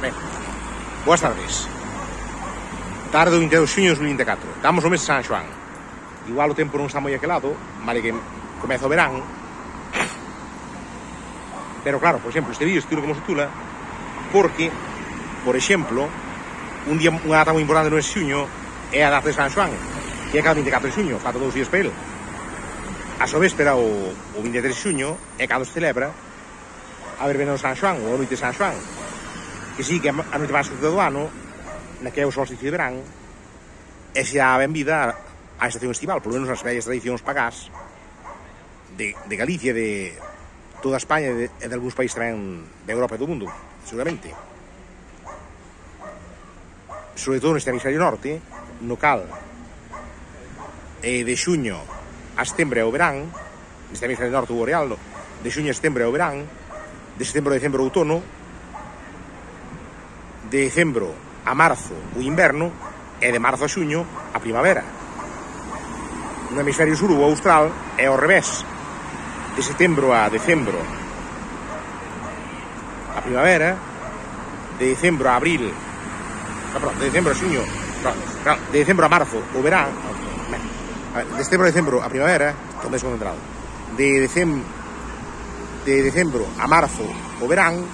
Ben, boas tardes. Tarde do 22 de xuño de 2024. Estamos no mes de San Xoán. Igual o tempo non está moi aquelado, vale que comeza o verán. Pero claro, por exemplo, este vídeo estilo como se titula porque, por exemplo, unha data moi importante no mes de xuño é a data de San Xoán, que é cada 24 de xuño, falta 2 días para ele. A súa véspera, o 23 de xuño, é cando se celebra a verbena do San Xoán, ou a noite de San Xoán, que sí, que é a noite máis curta do ano, na que é o solsticio de verán, e se dá a benvida á estación estival, polo menos nas vellas tradicións pagás de Galicia, de toda España e de algúns países tamén de Europa e do mundo, seguramente. Sobre todo neste hemisferio norte, no cal de xuño a setembro é o verán, neste hemisferio norte o boreal, de xuño a setembro é o verán, de setembro a decembro o outono, de decembro a marzo o inverno e de marzo a xuño a primavera. No hemisferio sur ou austral é ao revés, de setembro a decembro a primavera, de decembro a abril, de decembro a xuño, de decembro a marzo o verán, de setembro a decembro a primavera, todo mesmo concentrado, de decembro a marzo o verán,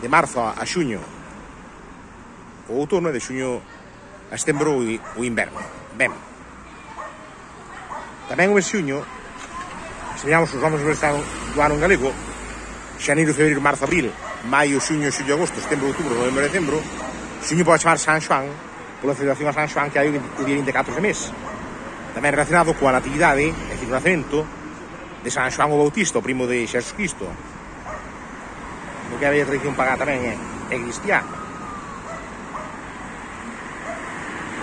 de marzo a xuño o outono e de xuño a setembro o inverno. Ben, tamén o mes de xuño, se miramos os nomes do ano en galego, xaneiro, febreiro, marzo, abril, maio, xuño, xullo, agosto, setembro, outubro, novembro, decembro, xuño pode chamar San Xoán pola celebración a San Xoán que hai o día 24 de mes, tamén relacionado coa natividade, é dicir, o nacemento de San Xoán o Bautista, o primo de Xesús Cristo, porque a bella tradición pagá tamén é cristiá.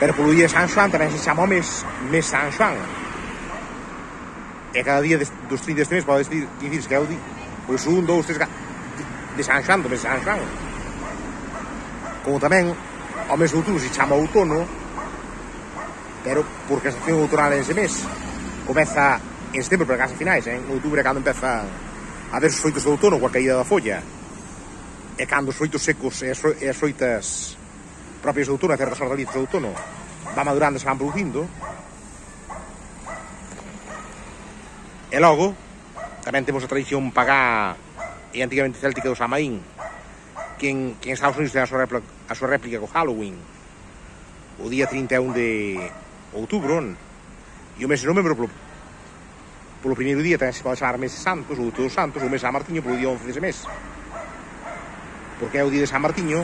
Pero polo día de San Xoán tamén se chama o mes San Xoán, e cada día dos 30 deste mes pode dicirse que é o día o 1, 2, 3 de San Xoán, do mes de San Xoán. Como tamén o mes de outubro se chama outono, pero porque a estación outonal é ese mes, comeza en setembro para case finais, en outubro é cando empeza a ver os froitos do outono coa caída da folla, e cando os froitos secos e as froitas propias do outono, a certas hortalizas do outono, van madurando e se van producindo. E logo tamén temos a tradición pagá e antigamente céltica do Samaín, que en Estados Unidos ten a súa réplica co Halloween, o día 31 de outubro, e o mes de novembro polo primeiro día tamén se pode chamar mes de Santos, ou Todos Santos, ou mes de San Martiño polo día 11 dese mes, porque é o día de San Martiño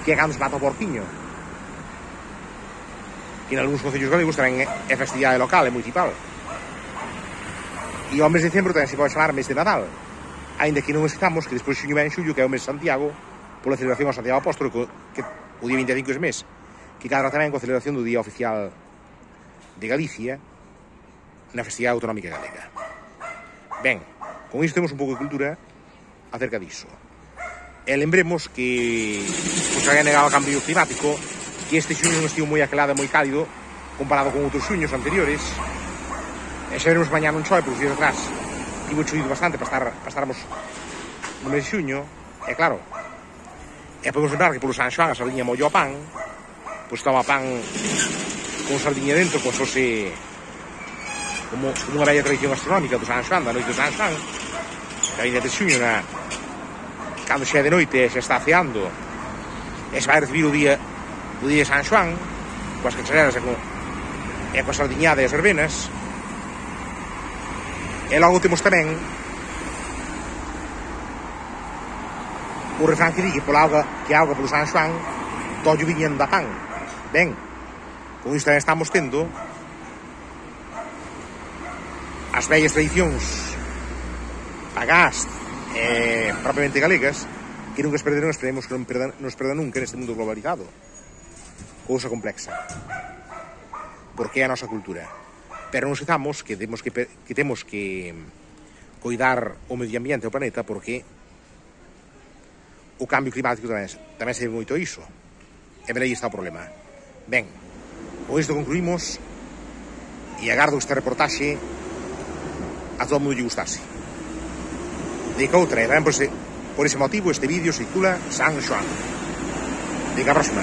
que é cando se mata o porquiño, que en algúns concellos galegos tamén é festividade local, é municipal. E ao mes de decembro tamén se pode chamar mes de Nadal, aínda que non esquezamos que despois de xuño ven xullo, que é o mes de Santiago, pola celebración ao Santiago Apóstolo, que o día 25 dese mes, que cadra tamén coa celebración do día oficial de Galicia na festividade autonómica galega. Ben, con isto temos un pouco de cultura acerca diso. E lembremos que se había negado o cambio climático, que este xuño non estivo moi acalado e moi cálido comparado con outros xuños anteriores. E xa veremos mañá non chove, porque os días atrás tivo chovido bastante para estarmos no mes de xuño. E claro, e podemos lembrar que polo San Xoán a sardiña molló a pan, pois toma pan con sardiña dentro, como se fose como unha bella tradición gastronómica do San Xoán, da noite do San Xoán, que a 23 de xuño, cando xa é de noite e xa está ceando, e se vai recibir o día de San Xoán, coas cachareras e coa sardiñada e as verbenas. E logo temos tamén o refrán que di que a auga polo San Xoán tollo viñendo da pan. Ben, con isto tamén estamos tendo as vellas tradicións pagás e propiamente galegas que nunca se perderon, esperemos que non nos perda nunca neste mundo globalizado. Cousa complexa, porque é a nosa cultura. Pero non esquezamos que temos que coidar o medio ambiente, o planeta, porque o cambio climático tamén se debe moito a iso. E ver aí está o problema. Ben, con isto concluímos e agardo esta reportaxe a todo mundo lle gustase. Dedica outra, e tamén por se Por ese motivo este vídeo se titula San Xoán. Venga, a próxima.